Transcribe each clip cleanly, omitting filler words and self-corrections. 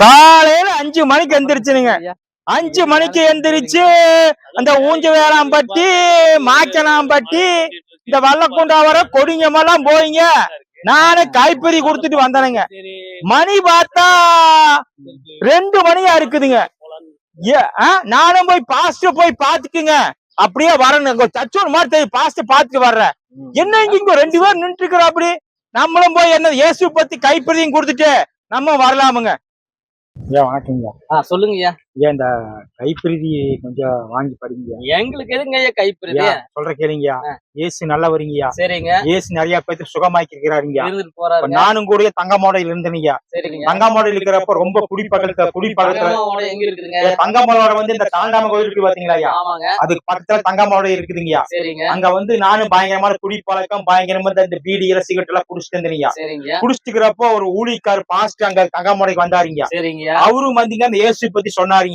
காலையில 5 மணிக்கு எந்திரிச்சுனுங்க. 5 மணிக்கு எந்திரிச்சு அந்த ஊஞ்ச வேளாம்பட்டி, மாக்கனாம்பட்டி, இந்த வல்லக்குண்டாவரம், கொடிங்கமெல்லாம் போயிங்க. நானு கைப்பறி கொடுத்துட்டு வந்தேனுங்க. மணி பார்த்தா 2 மணியா இருக்குதுங்க. நானும் போய் பாஸ்டர் போய் பாத்துக்குங்க, அப்படியே வரணும். தச்சோர் மாதிரி தெரியும், பாஸ்டர் பாத்துட்டு வர்றேன். என்ன இங்க 2 பேர் நின்று இருக்கிறோம். அப்படி நம்மளும் போய் என்ன இயேசு பத்தி கைப்பறியும் கொடுத்துட்டு நம்ம வரலாமுங்க. வணக்கங்க. சொல்லுங்கய்யா. இந்த கைப்பிரதி கொஞ்சம் வாங்கி படிங்க. எங்களுக்கு எதுங்க ஐயா கைப்பிரதி? சொல்ற கேளுங்கயா. இயேசு நல்லவருங்கயா. சரிங்க. இயேசு நிறைய பேருக்கு சுகமாக்கி இருக்கிறாருங்க. நானும் கூட தங்கமோடையில இருந்தேங்க. தங்கமோடையில இருக்கிறப்ப ரொம்ப குடிப்பழக்க எங்க இருக்குதுங்க? தங்கமோட வந்து இந்த தாண்டாம கோயில் இருக்கு பாத்தீங்களா? அதுக்கு பக்கத்துல தங்கமோடை இருக்குதுங்க. அங்க வந்து நானும் பயங்கரமான குடிப்பழக்கம், பயங்கரமா இந்த பீடி சிகரெட் எல்லாம் குடிச்சிட்டு இருந்தேங்க. குடிச்சிட்டுக்கிறப்போ ஒரு ஊழிக்கார் பாஸ்ட் அங்க தங்கமோடைக்கு வந்தாருங்க. அவரும் வந்தீங்க அந்த இயேசு பத்தி சொன்னாருங்க.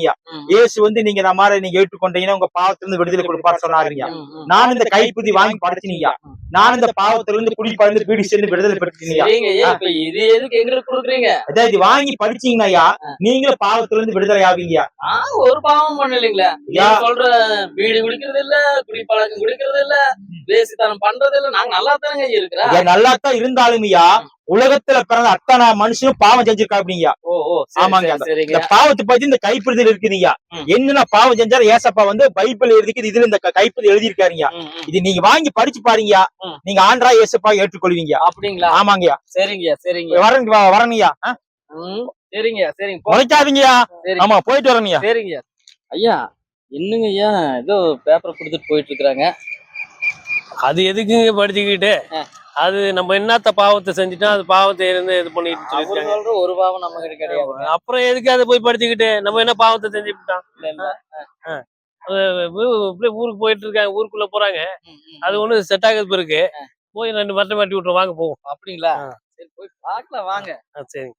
இயேசு வந்து நீங்க நம்ம நீங்க ஏற்றுக்கொண்டீங்கன்னா உங்க பாவத்துல இருந்து விடுதலை கொடுப்பாரு சொன்னாருங்க. நான் இந்த கைப்பிரதி வாங்கி படிச்சீங்க. நான் இந்த பாவத்துல இருந்து குடிப்பழந்து பீடி சேர்ந்து விடுதலை படுத்தீங்க. இது எதுக்கு எங்களுக்கு கொடுக்குறீங்க? அதாவது வாங்கி படிச்சீங்கன்னா நீங்களும் பாவத்துல இருந்து விடுதலை ஆவீங்க. ஒரு பாவம் பண்ணலீங்களா? சொல்ற பீடி குடிக்கிறது இல்ல, குடிப்பழக்கம் குடிக்கிறது இல்ல, வேசித்தனம் பண்றது இல்ல. நாங்க நல்லா தானங்க இருக்கிறோம். நல்லா தான் இருந்தாலுமையா உலகத்துல பிறந்த அத்தனை மனுஷனும் பாவம் செஞ்சிருக்காங்க. ஆமாங்க. இந்த பாவத்தை பத்தி இந்த கைப்பிரதியில் இருக்குதுங்க. என்னன்னா பாவம் செஞ்சாலும் ஏசப்பா வந்து பைபிள் எழுதிக்கு இதுல இந்த கைப்பிரதி எழுதி இருக்காருங்க. இது நீங்க வாங்கி படிச்சு பாருங்க, நீங்க ஆண்டரா ஏசப்பா ஏற்றுக்கொள்வீங்க. அப்படிங்களா? ஆமாங்கய்யா. சரிங்க சரிங்க. வரணுங்கய்யா. சரிங்க சரிங்க. உழைக்காதீங்கய்யா. ஆமா, போயிட்டு வரணுங்க. சரிங்க ஐயா. என்னங்க ஐயா ஏதோ பேப்பர் கொடுத்துட்டு போயிட்டு இருக்கிறாங்க. அது எதுக்குங்க படிச்சுக்கிட்டு? அது நம்ம என்னத்த பாவத்தை செஞ்சுட்டோம், அது பாவத்தை இருந்து இது பண்ணிட்டு சொல்லிருக்காங்க. ஒரு பாவம் நம்ம கிட்ட கிடையாது. அப்புறம் எதுக்கு அதை போய் படிச்சுக்கிட்டு நம்ம என்ன பாவத்தை செஞ்சுட்டோம்? ஊருக்கு போயிட்டு இருக்காங்க, ஊருக்குள்ள போறாங்க. அது ஒண்ணு செட் ஆகுது இருக்கு. போய் 2 வருஷம் மாட்டி விட்டுரும். வாங்க போவோம். அப்படிங்களா? சரி, போய் பார்க்கலாம் வாங்க. சரி.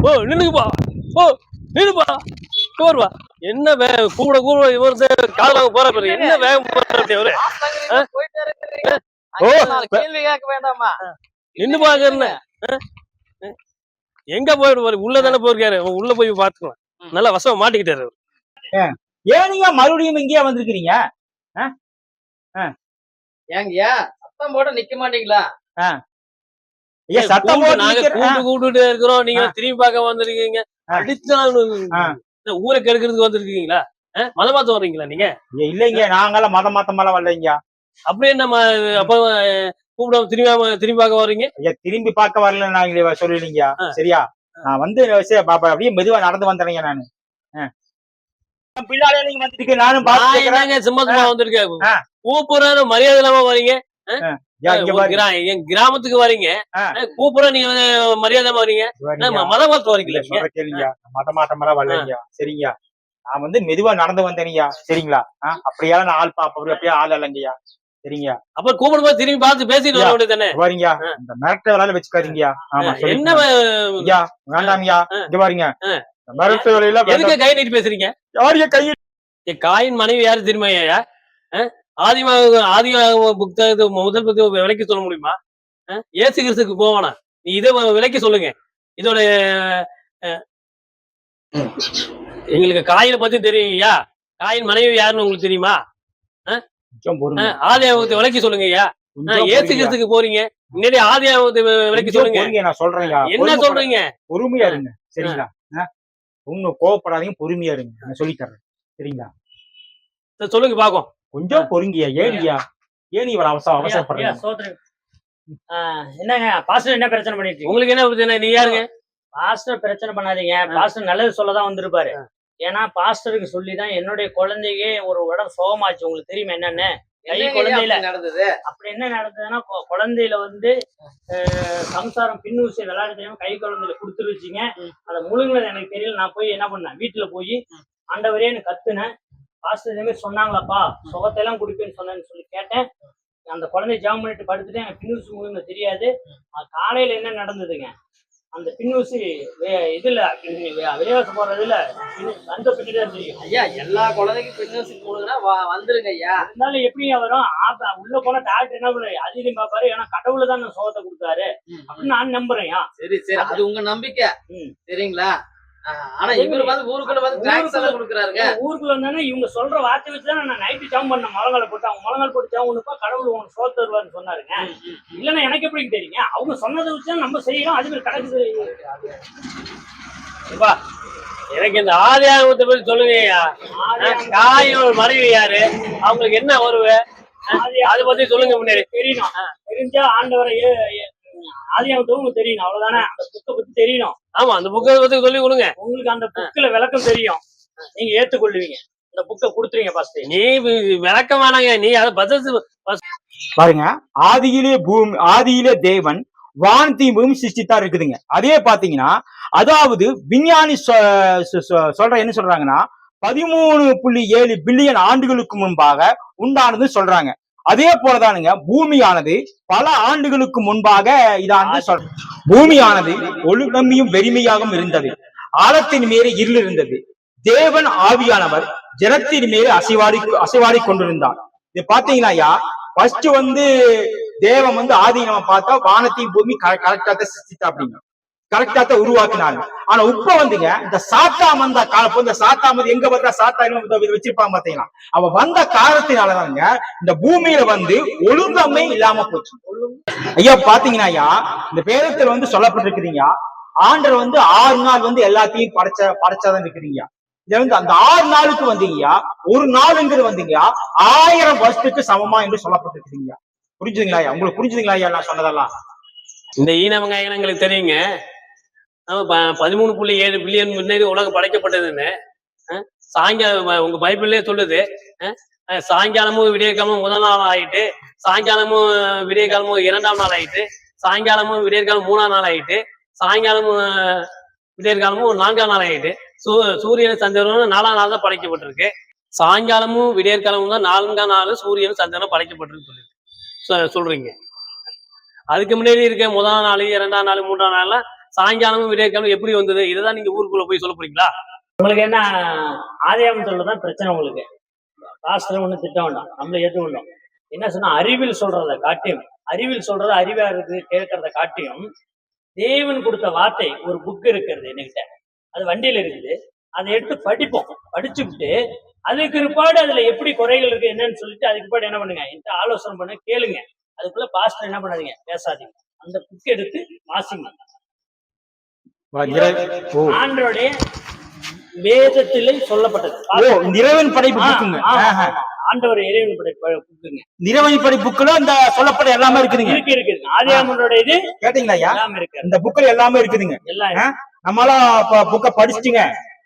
ஓ நின்னுக்குப்பா. ஓ நின்னுப்பா. போர்வா. என்ன கூட கூட இவரு கால போற பேரு என்ன வேகம் போற? கேள்வி கேட்க வேண்டாமா? நின்னு பாக்குறேன்னு எங்க போயிடுவாரு? உள்ளதானே போயிருக்காரு. உள்ள போய் பாத்துக்கலாம். நல்லா வசமா மாட்டிக்கிட்டாரு. ஏனுங்க மறுபடியும் இங்கேயே வந்திருக்கிறீங்க? ஏங்கய்யா சத்தம் போட நிக்க மாட்டீங்களா? சத்தம் போட்டு நாங்க கூப்பிட்டு இருக்கிறோம். நீங்க திரும்பி பார்க்க வந்திருக்கீங்க. அடிச்சா ஊரை கெடுக்கிறதுக்கு வந்திருக்கீங்களா? மத மாத்தம் வர்றீங்களா நீங்க? இல்லைங்க, நாங்கெல்லாம் மத மாத்தமெல்லாம் வரலைங்க. அப்படியே நம்ம அப்ப கூப்பிடாம திரும்பி பார்க்க வர்றீங்க? திரும்பி பார்க்க வரல நாங்க சொல்லலீங்க. சரியா? நான் வந்து அப்படியே மெதுவா நடந்து வந்தேங்க. நானு பின்னாலே நீங்க வந்துட்டு நானும் பாத்துங்க. சும்மா வந்திருக்கேன். கூப்பிடுற மரியாதை இல்லாம வரீங்க. என் கிராமத்துக்கு வரீங்க, கூப்பிடுற நீங்க மரியாதை வரீங்க. மத மாத்தம் வரீங்களா? மத மாட்டமெல்லாம் வரலைங்க. சரிங்க, நான் வந்து மெதுவா நடந்து வந்தேனீங்க. சரிங்களா? அப்படியெல்லாம் நான் ஆள் அப்படியே ஆள் இல்லைங்கய்யா. சரிங்க, அப்ப கூப்பிடும்போது திரும்பி பார்த்து பேசிட்டு வர வேண்டியது தானே? வரீங்க. இந்த மிரட்ட வேலையில வச்சுக்காதீங்கயா. என்ன வேண்டாம்யா. இங்க பாருங்க, மிரட்ட வேலையில எதுக்கு கை நீட்டி பேசுறீங்க? யாரைய கை? காயின் மனைவி யாரு தெரியுமா? ஆதியாக புத்தகத்தை முதல் புத்தகம் விலைக்கு சொல்ல முடியுமா? இயேசு கிறிஸ்துக்கு போவானா? நீ இதை விலைக்கு சொல்லுங்க. இதோட எங்களுக்கு காயினை பத்தி தெரியுங்கய்யா. காயின் மனைவி யாருன்னு உங்களுக்கு தெரியுமா? ஆதியாகத்தை விலைக்கு சொல்லுங்க ஐயா. இயேசு கிறிஸ்துக்கு போறீங்க, முன்னாடி ஆதியாகத்தை விலைக்கு சொல்லுங்க. நான் சொல்றேன். என்ன சொல்றீங்க? பொறுமையா இருங்க. சரிங்களா? ஒன்னும் கோவப்படாதீங்க, பொறுமையா இருங்க. நான் சொல்லி தர்றேன். சரிங்களா? சொல்லுங்க பாப்போம். கொஞ்சம் பொறுங்கியா. ஏனியா ஏன் இவ்வளவு அவசரப்படுறீங்க? என்னங்க பாஸ்டர் என்ன பிரச்சனை பண்ணிட்டு? உங்களுக்கு என்ன பிரச்சனை? நீ யாருங்க? பாஸ்டர் பிரச்சனை பண்ணாதீங்க. பாஸ்டர் நல்லது சொல்லதான் வந்திருப்பாரு. ஏன்னா பாஸ்டருக்கு சொல்லிதான் என்னுடைய குழந்தைக்கு ஒரு உடம்பு சோகமாச்சு. உங்களுக்கு தெரியுமா என்னன்னு? கை குழந்தையில நடந்தது. அப்படி என்ன நடந்ததுன்னா, குழந்தையில வந்து சம்சாரம் பின்னூசி விளையாட தெரியாம கை குழந்தையில கொடுத்துருச்சுங்க. அதை முழுங்கினது எனக்கு தெரியல. நான் போய் என்ன பண்ணேன், வீட்டுல போய் ஆண்டவரேன்னு கத்துனேன். பாஸ்டர் இதே மாதிரி சொன்னாங்களாப்பா, சுகத்தையெல்லாம் குடிப்பேன்னு சொன்னேன்னு சொல்லி கேட்டேன். அந்த குழந்தைய ஜாம் பண்ணிட்டு படுத்துட்டு எனக்கு பின்னூசி முழுங்க தெரியாது. காலையில என்ன நடந்ததுங்க, அந்த பின்னூசி இதுல விளையாட்டு போறதுல அந்த பின்னாடி தான் தெரியும். ஐயா எல்லா குழந்தைக்கும் பின்னூசி போடுங்கன்னா வந்துருங்க ஐயா. இருந்தாலும் எப்படிங்க வரும்? உள்ள போனா டாக்டர் என்ன பண்ணுறாரு, அதிகம் பாப்பாரு, ஏன்னா கடவுள் தான் சோகத்தை கொடுத்தாரு அப்படின்னு நான் நம்புறேன். சரி சரி, அது உங்க நம்பிக்கை சரிங்களா? ஆனா இவரு வந்து ஊருக்குள்ள வந்து டாக்ஸ் எல்லாம் கொடுக்குறாருங்க. ஊருக்குள்ள வந்தானே இவங்க சொல்ற வார்த்தை வச்சுதான் நான் நைட்டு ஜாம் பண்ண முழங்கால போட்டு, அவங்க முழங்கால் போட்டு ஜாம் ஒண்ணுப்பா கடவுள் உனக்கு சோத்து வருவாருன்னு சொன்னாருங்க. இல்லன்னா எனக்கு எப்படி தெரியுங்க? அவங்க சொன்னதை வச்சுதான் நம்ம செய்யறோம். அது மாதிரி கணக்கு எனக்கு இந்த ஆதியாகமத்தை பத்தி சொல்லுங்கய்யா. காயும் மனைவி யாரு, அவங்களுக்கு என்ன வருவு, அதை பத்தி சொல்லுங்க. முன்னாடி தெரியணும், தெரிஞ்சா ஆண்டவரை ஆதியாகமத்தும் தெரியணும், அவ்வளவுதானே. அந்த புக்கை பத்தி தெரியணும். ஆமா, அந்த புக்கை பத்தி சொல்லி கொடுங்க. உங்களுக்கு அந்த புக்ல விளக்கம் தெரியும், நீங்க ஏத்துக்கொள்ளுவீங்க. இந்த புக்கை கொடுத்துருங்க ஃபர்ஸ்ட். நீ விளக்கம் வேணாங்க, நீ அதை பதில் பாருங்க. ஆதியிலே தேவன் வானத்தையும் பூமி சிருஷ்டித்தா இருக்குதுங்க. அதே பாத்தீங்கன்னா, அதாவது விஞ்ஞானி சொல்ற என்ன சொல்றாங்கன்னா 13.7 பில்லியன் ஆண்டுகளுக்கு முன்பாக உண்டானது சொல்றாங்க. அதே போலதானுங்க பூமியானது பல ஆண்டுகளுக்கு முன்பாக இதானது சொல்ற. பூமியானது ஒழுங்கம்மையும் வெறுமையாகவும் இருந்தது, ஆழத்தின் மேலே இருள் இருந்தது, தேவன் ஆவியானவர் ஜலத்தின் மேலே அசைவாடி கொண்டிருந்தார். இது பாத்தீங்களா ஐயா, ஃபர்ஸ்ட் வந்து தேவன் வந்து ஆதி நம்ம பார்த்தா வானத்தையும் பூமி கரெக்டா தான் சிருஷ்டித்தா, அப்படிங்க கரெக்டா தான் உருவாக்கினாங்க. ஆனா இப்ப வந்துங்க இந்த சாத்தாம் வந்த காலப்போ, இந்த சாத்தாம் வந்து எங்க வந்தா சாத்தா வச்சிருப்பாங்க பாத்தீங்கன்னா, அவ வந்த காலத்தினாலதாங்க இந்த பூமியில வந்து ஒழுங்கமே இல்லாம போச்சு. ஐயா பாத்தீங்கன்னா ஐயா, இந்த வேதத்துல வந்து சொல்லப்பட்டிருக்கிறீங்க, ஆண்டவர் வந்து 6 நாள் வந்து எல்லாத்தையும் படைச்சாதான் இருக்கிறீங்க. இத வந்து அந்த 6 நாளுக்கு வந்தீங்கயா, ஒரு நாளுங்கிறது வந்தீங்க 1000 வருஷத்துக்கு சமமா என்று சொல்லப்பட்டிருக்கிறீங்க. புரிஞ்சுதுங்களா ஐயா? உங்களுக்கு புரிஞ்சுதுங்களா ஐயா நான் சொன்னதெல்லாம்? இந்த ஈன வெங்காயம் எங்களுக்கு தெரியுங்க. 13.7 பில்லியன் முன்னாடி உலகம் படைக்கப்பட்டதுன்னு சாயங்காலம் உங்க பைபிள்லயே சொல்லுது. சாயங்காலமும் விடிய காலமும் முதல் நாள் ஆயிட்டு, சாயங்காலமும் விடிய காலமும் 2ஆம் நாள் ஆயிட்டு, சாயங்காலமும் விடிய காலம் 3ஆம் நாள் ஆயிட்டு, சாயங்காலமும் விடிய காலமும் 4ஆம் நாள் ஆயிட்டு, சூரியன் சந்திரனும் 4ஆம் நாள் தான் படைக்கப்பட்டிருக்கு. சாயங்காலமும் விடியற் காலமும் தான் 4ஆம் நாள் சூரியனும் சந்திரனும் படைக்கப்பட்டிருக்கு சொல்றீங்க. அதுக்கு முன்னாடி இருக்க முதல் நாள் 2ஆம் நாள் 3ஆம் நாள்லாம் சாயங்காலமும் விடிய காலம் எப்படி வந்தது? இதுதான் நீங்க ஊருக்குள்ள போய் சொல்ல போறீங்களா? உங்களுக்கு என்ன ஆதியாகமத்துலதான் பிரச்சனை? உங்களுக்கு பாஸ்டர் ஒண்ணு திட்ட வேண்டாம், நம்மள ஏற்றுக்கொண்டோம். என்ன சொன்னா, அறிவில் சொல்றத காட்டியும், அறிவில் சொல்றத அறிவா இருக்கு கேட்கறத காட்டியும், தேவன் கொடுத்த வார்த்தை ஒரு புக் இருக்கிறது என்கிட்ட, அது வண்டியில இருக்குது, அதை எடுத்து படிப்போம். படிச்சுட்டு அதுக்கு பிற்பாடு அதுல எப்படி குறைகள் இருக்கு என்னன்னு சொல்லிட்டு அதுக்கு பிற்பாடு என்ன பண்ணுங்க, என்கிட்ட ஆலோசனை பண்ண கேளுங்க. அதுக்குள்ள பாஸ்டர் என்ன பண்ணாதீங்க, பேசாதீங்க. அந்த புக் எடுத்து வாசிங்க. ஆண்டவருடைய வேதத்திலே சொல்லப்பட்டது இறைவன் படைப்பு புக்குங்க. ஆண்டவர் இறைவன் புக்குங்க. இறைவன் படை புக்குல இந்த சொல்லப்பட்ட எல்லாமே இருக்குதுங்க. இருக்கு. ஆதியாகமத்தோட இது கேட்டீங்களா ஐயா? எல்லாமே இருக்கு. இந்த புக்ல எல்லாமே இருக்குதுங்க. எல்லாம் நம்மளாம் புக்க படிச்சிட்டீங்க.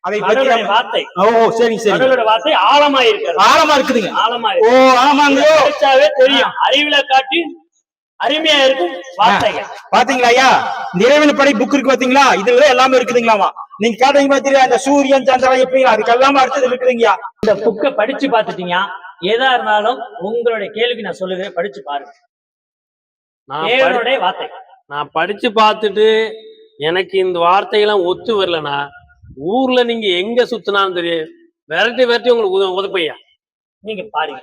அதை பத்தி வார்த்தை. ஓ சரி சரி. கடவுளோட வார்த்தை ஆழமா இருக்கு. ஆழமா இருக்குதுங்க. ஆழமா ஓ ஆமாங்க. படிச்சாவே தெரியும். அறிவில காட்டி அருமையா இருக்கும் வார்த்தைகள். பாத்தீங்களா ஐயா? இறைவன் படை புக் இருக்கு பாத்தீங்களா? இதுல எல்லாமே இருக்குதுங்களாமா. நீங்க கேட்டீங்க பாத்தீங்களா, இந்த சூரியன் சந்திரன் எப்படி அதுக்கு எல்லாமே அடுத்தது இருக்குதுங்கயா. இந்த புக்கை படிச்சு பாத்துட்டீங்க, ஏதா இருந்தாலும் உங்களுடைய கேள்வி நான் சொல்லுகிறேன், படிச்சு பாருங்க. வார்த்தை நான் படிச்சு பார்த்துட்டு எனக்கு இந்த வார்த்தைகள்லாம் ஒத்து வரலன்னா ஊர்ல நீங்க எங்க சுத்தினாலும் தெரியும், விரட்டி உங்களுக்கு உதப்பையா நீங்க பாருங்க.